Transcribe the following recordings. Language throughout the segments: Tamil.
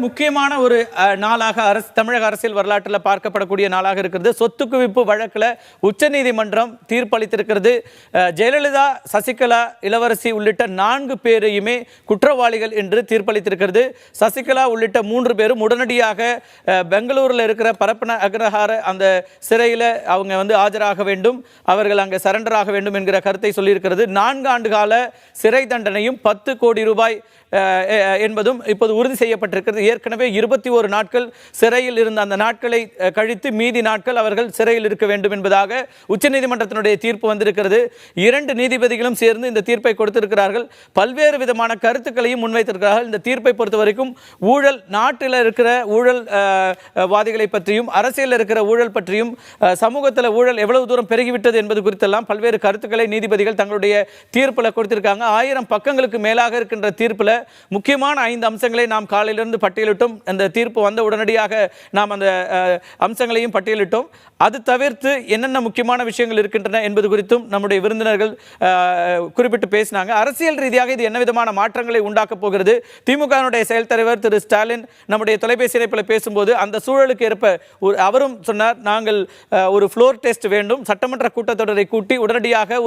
முக்கியமான ஒரு நாளாக தமிழக அரசியல் வரலாற்றில் பார்க்கப்படக்கூடிய நாளாக இருக்கிறது. சொத்து குவிப்பு வழக்கில் உச்சநீதிமன்றம் தீர்ப்பளித்திருக்கிறது. ஜெயலலிதா, சசிகலா, இளவரசி உள்ளிட்ட 4 பேரையுமே குற்றவாளிகள் என்று தீர்ப்பளித்திருக்கிறது. சசிகலா உள்ளிட்ட 3 பேரும் உடனடியாக பெங்களூரில் இருக்கிற பரப்பன அக்ரஹார அந்த சிறையில் அவங்க ஆஜராக வேண்டும், அவர்கள் அங்கே சரண்டர் ஆக வேண்டும் என்கிற கருத்தை சொல்லியிருக்கிறது. 4 ஆண்டு கால சிறை தண்டனையும் 10 கோடி ரூபாய் என்பதும் இப்போது உறுதி செய்யப்பட்டிருக்கிறது. ஏற்கனவே 21 நாட்கள் சிறையில் இருந்த அந்த நாட்களை கழித்து மீதி நாட்கள் அவர்கள் சிறையில் இருக்க வேண்டும் என்பதாக உச்சநீதிமன்றத்தினுடைய தீர்ப்பு வந்திருக்கிறது. 2 நீதிபதிகளும் சேர்ந்து இந்த தீர்ப்பை கொடுத்திருக்கிறார்கள். பல்வேறு விதமான கருத்துக்களையும் முன்வைத்திருக்கிறார்கள். இந்த தீர்ப்பை பொறுத்த வரைக்கும் ஊழல், நாட்டில் இருக்கிற ஊழல் வாதிகளை பற்றியும் அரசியலில் இருக்கிற ஊழல் பற்றியும் சமூகத்தில் ஊழல் எவ்வளவு தூரம் பெருகிவிட்டது என்பது குறித்தெல்லாம் பல்வேறு கருத்துக்களை நீதிபதிகள் தங்களுடைய தீர்ப்பில் கொடுத்திருக்காங்க. 1000 பக்கங்களுக்கு மேலாக இருக்கின்ற தீர்ப்பில் முக்கியமான 5 அம்சங்களை நாம் காலையிலிருந்து பட்டியலிட்டோம். அந்த தீர்ப்பு வந்த உடனடியாக நாம் அந்த அம்சங்களையும் பட்டியலிட்டோம். அது தவிர்த்து என்னென்ன முக்கியமான விஷயங்கள் இருக்கின்றன என்பது குறித்தும் நம்முடைய விருந்தினர்கள் குறிப்பிட்டு பேசினாங்க. அரசியல் ரீதியாக இது என்ன விதமான மாற்றங்களை உண்டாக்கப் போகிறது? திமுகவினுடைய செயல் தலைவர் திரு ஸ்டாலின் நம்முடைய தொலைபேசி இணைப்பில் பேசும்போது அந்த சூழலுக்கு ஏற்ப அவரும் சொன்னார், நாங்கள் ஒரு ஃப்ளோர் டெஸ்ட் வேண்டும், சட்டமன்ற கூட்டத்தொடரை கூட்டி உடனடியாக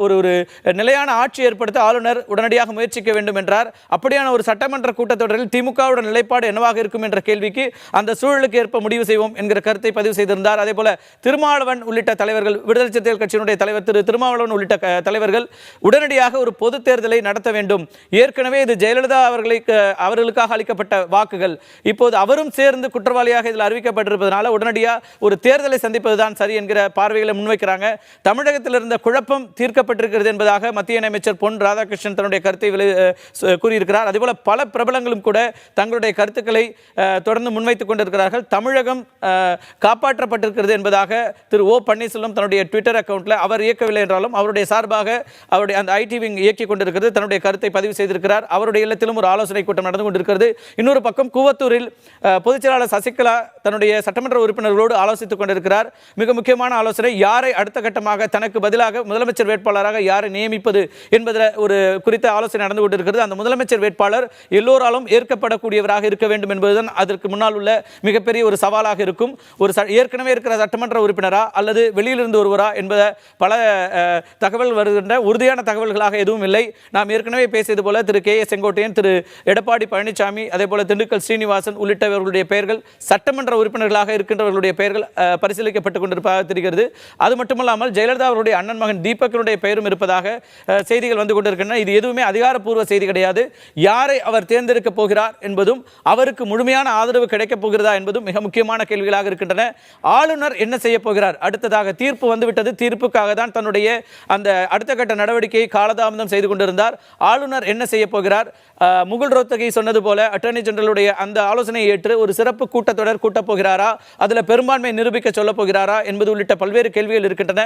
ஒரு நிலையான ஆட்சி ஏற்படுத்த ஆளுநர் உடனடியாக முயற்சிக்க வேண்டும் என்றார். அப்படியான ஒரு சட்டமன்ற கூட்டத்தொடரில் திமுகவுடைய நிலைப்பாடு என்னவாக இருக்கும் என்ற கேள்விக்கு அந்த சூழலுக்கு ஏற்ப முடிவு செய்வோம் என்கிற கருத்தை பதிவு செய்திருந்தார். அதே போல திருமாவளவன் உள்ளிட்ட தலைவர்கள், விடுதலை சிறுத்தைகள் கட்சியினுடைய தலைவர் திரு திருமாவளவன் உள்ளிட்ட தலைவர்கள் உடனடியாக ஒரு பொது தேர்தலை நடத்த வேண்டும். ஏற்கனவே இது ஜெயலலிதா அவர்களுக்காக அளிக்கப்பட்ட வாக்குகள், இப்போது அவரும் சேர்ந்து குற்றவாளியாக இதில் அறிவிக்கப்பட்டிருப்பதனால உடனடியாக ஒரு தேர்தலை சந்திப்பதுதான் சரி என்கிற பார்வைகளை முன்வைக்கிறாங்க. தமிழகத்தில் இருந்த குழப்பம் தீர்க்கப்பட்டிருக்கிறது என்பதாக மத்திய அமைச்சர் பொன் ராதாகிருஷ்ணன் தன்னுடைய கருத்தை கூறியிருக்கிறார். அதேபோல பல பிரபலங்களும் கூட தங்களுடைய கருத்துக்களை தொடர்ந்து முன்வைத்துக் கொண்டிருக்கிறார்கள். தமிழகம் காப்பாற்றப்பட்டிருக்கிறது என்பதாக திரு ஓ பன்னீர்செல்வம் தன்னுடைய ட்விட்டர் அக்கவுண்ட்ல, அவர் இயக்கவில்லை என்றாலும் அவருடைய சார்பாக அவருடைய அந்த ஐடி விங் இயக்கிக் கொண்டிருக்கிறது, தன்னுடைய கருத்தை பதிவு செய்திருக்கிறார். அவருடைய இல்லத்திலும் ஒரு ஆலோசனை கூட்டம் நடந்து கொண்டிருக்கிறது. இன்னொரு பக்கம் கூவத்தூரில் பொதுச் செயலாளர் சசிகலா தன்னுடைய சட்டமன்ற உறுப்பினர்களோடு ஆலோசித்துக் கொண்டிருக்கிறார். மிக முக்கியமான ஆலோசனை, யாரை அடுத்த கட்டமாக தனக்கு பதிலாக முதலமைச்சர் வேட்பாளராக யாரை நியமிப்பது என்பதில் ஒரு குறித்த ஆலோசனை நடந்து கொண்டிருக்கிறது. அந்த முதலமைச்சர் வேட்பாளர் எல்லோராலும் ஏற்கப்படக்கூடியவராக இருக்க வேண்டும் என்பதுதான் அதற்கு முன்னால் உள்ள மிகப்பெரிய ஒரு சவாலாக இருக்கும். ஒரு ஏற்கனவே இருக்கிற சட்டமன்ற உறுப்பினரா அல்லது வெளியிலிருந்து ஒருவரா என்பதை பல தகவல் வருகின்ற உறுதியான தகவல்களாக எதுவும் இல்லை. நாம் ஏற்கனவே பேசியது போல திரு கே ஏ செங்கோட்டையன், திரு எடப்பாடி பழனிசாமி, அதே போல திண்டுக்கல் ஸ்ரீனிவாசன் உள்ளிட்டவர்களுடைய பெயர்கள், சட்டமன்ற உறுப்பினர்களாக இருக்கின்றவர்களுடைய பெயர்கள் பரிசீலிக்கப்பட்டுக் கொண்டிருப்பதாக தெரிகிறது. அது மட்டுமல்லாமல் ஜெயலலிதா அவருடைய அண்ணன் மகன் தீபக்கினுடைய பெயரும் இருப்பதாக செய்திகள் வந்து கொண்டிருக்கின்றன. இது எதுவுமே அதிகாரப்பூர்வ செய்தி கிடையாது. யாரை அவர் தேர்ந்தெடுக்க போகிறார் என்பதும் அவருக்கு முழுமையான ஆதரவு கிடைக்கப் போகிறதா என்பதும் மிக முக்கியமான கேள்விகளாக இருக்கின்றன. ஆளுநர் என்ன செய்ய போகிறார்? அடுத்ததாக தீர்ப்பு வந்துவிட்டது. தீர்ப்புக்காக தான் தன்னுடைய அந்த அடுத்த கட்ட நடவடிக்கையை காலதாமதம் செய்து கொண்டிருந்தார். ஆளுநர் என்ன செய்ய போகிறார்? முகுல் ரோத்தகி சொன்னது போல அட்டர்னி ஜெனரலுடைய அந்த ஆலோசனையை ஏற்று ஒரு சிறப்பு கூட்டத்தொடர் கூட்டப் போகிறாரா? அதில் பெரும்பான்மை நிரூபிக்க சொல்ல போகிறாரா என்பது உள்ளிட்ட பல்வேறு கேள்விகள் இருக்கின்றன.